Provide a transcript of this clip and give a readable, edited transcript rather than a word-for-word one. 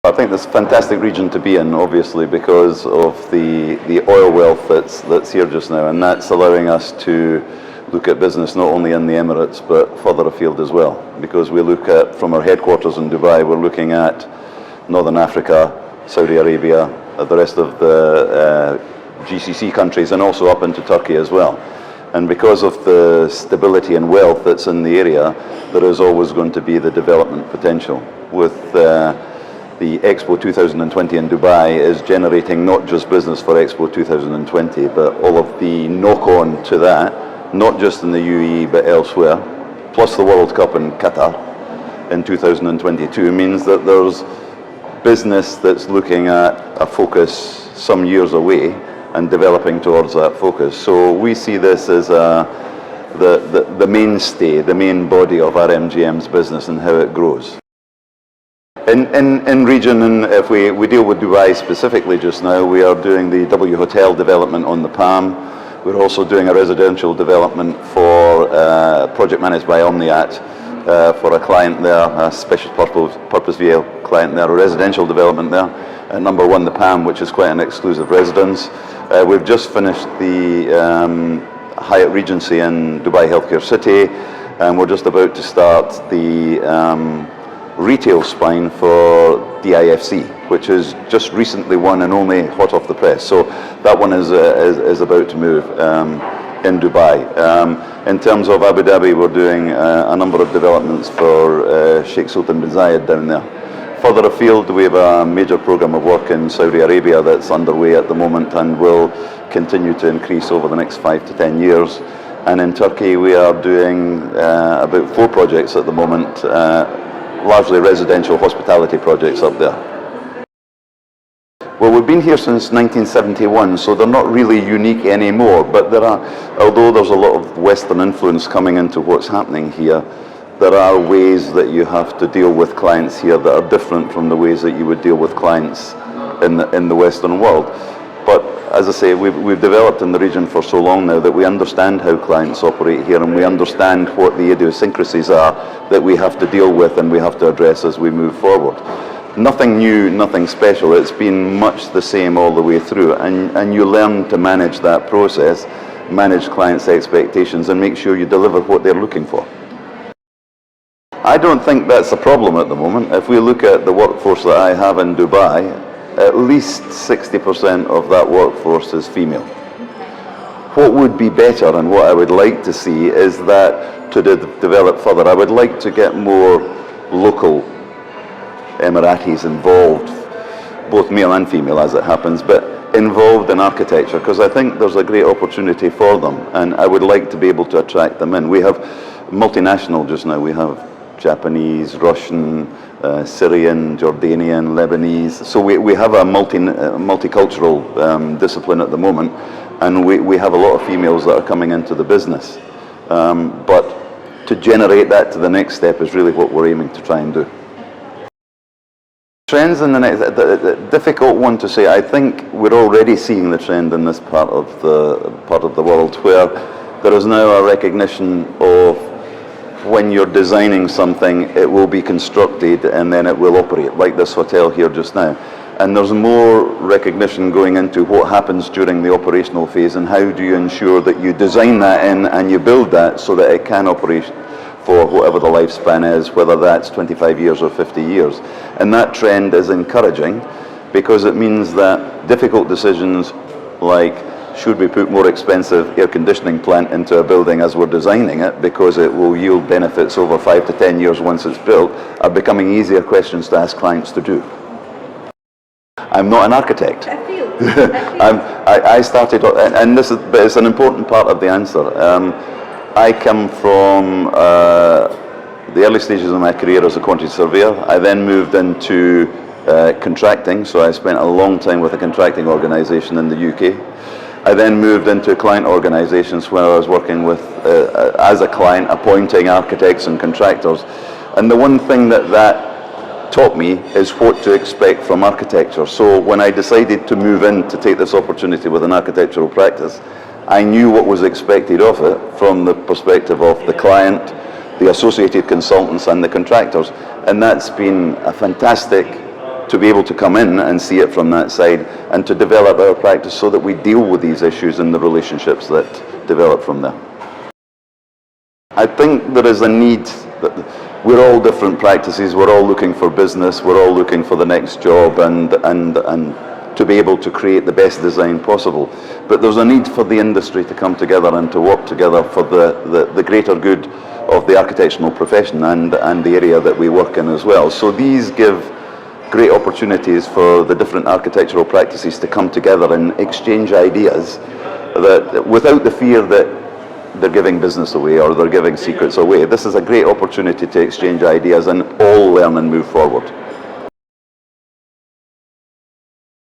I think it's a fantastic region to be in, obviously, because of the oil wealth that's here just now, and that's allowing us to look at business not only in the Emirates but further afield as well. Because we look at, from our headquarters in Dubai, we're looking at Northern Africa, Saudi Arabia, the rest of the GCC countries, and also up into Turkey as well. And because of the stability and wealth that's in the area, there is always going to be the development potential. With the Expo 2020 in Dubai is generating not just business for Expo 2020, but all of the knock-on to that, not just in the UAE but elsewhere, plus the World Cup in Qatar in 2022, means that there's business that's looking at a focus some years away and developing towards that focus. So we see this as the mainstay, the main body of RMJM's business and how it grows. In region, and if we deal with Dubai specifically just now, we are doing the W Hotel development on the Palm. We're also doing a residential development for project managed by Omniat for a client there, a special purpose vehicle client there, a residential development there at number 1 the Palm, which is quite an exclusive residence. We've just finished the Hyatt Regency in Dubai Healthcare City, and we're just about to start the retail spine for DIFC, which is just recently won and only hot off the press. So that one is about to move in Dubai. In terms of Abu Dhabi, we're doing a number of developments for Sheikh Sultan bin Zayed down there. Further afield, we have a major program of work in Saudi Arabia that's underway at the moment and will continue to increase over the next 5 to 10 years. And in Turkey, we are doing about 4 projects at the moment, largely residential hospitality projects up there. Well, we've been here since 1971, so they're not really unique anymore, but there are, although there's a lot of Western influence coming into what's happening here, there are ways that you have to deal with clients here that are different from the ways that you would deal with clients in the Western world. But as I say, we've developed in the region for so long now that we understand how clients operate here, and we understand what the idiosyncrasies are that we have to deal with and we have to address as we move forward. Nothing new, nothing special. It's been much the same all the way through, and you learn to manage that process, manage clients' expectations, and make sure you deliver what they're looking for. I don't think that's a problem at the moment. If we look at the workforce that I have in Dubai, at least 60% of that workforce is female. What would be better, and what I would like to see, is that to develop further, I would like to get more local Emiratis involved, both male and female as it happens, but involved in architecture, because I think there's a great opportunity for them, and I would like to be able to attract them in. We have multinational just now. We have Japanese, Russian, Syrian, Jordanian, Lebanese. So we have a multicultural discipline at the moment, and we have a lot of females that are coming into the business. But to generate that to the next step is really what we're aiming to try and do. Trends in the next, the difficult one to say. I think we're already seeing the trend in this part of the world where there is now a recognition of when you're designing something, it will be constructed and then it will operate, like this hotel here just now. And there's more recognition going into what happens during the operational phase and how do you ensure that you design that in and you build that so that it can operate for whatever the lifespan is, whether that's 25 years or 50 years. And that trend is encouraging because it means that difficult decisions like should we put more expensive air conditioning plant into a building as we're designing it because it will yield benefits over 5 to 10 years once it's built are becoming easier questions to ask clients to do. I'm not an architect. I started, and this is, but it's an important part of the answer. I come from the early stages of my career as a quantity surveyor. I then moved into contracting, so I spent a long time with a contracting organisation in the UK. I then moved into client organisations where I was working with, as a client, appointing architects and contractors. And the one thing that taught me is what to expect from architecture. So when I decided to move in to take this opportunity with an architectural practice, I knew what was expected of it from the perspective of the client, the associated consultants and the contractors. And that's been a fantastic to be able to come in and see it from that side and to develop our practice so that we deal with these issues and the relationships that develop from there. I think there is a need that we're all different practices, we're all looking for business, we're all looking for the next job and to be able to create the best design possible. But there's a need for the industry to come together and to work together for the greater good of the architectural profession and the area that we work in as well. So these give great opportunities for the different architectural practices to come together and exchange ideas that without the fear that they're giving business away or they're giving secrets away. This is a great opportunity to exchange ideas and all learn and move forward.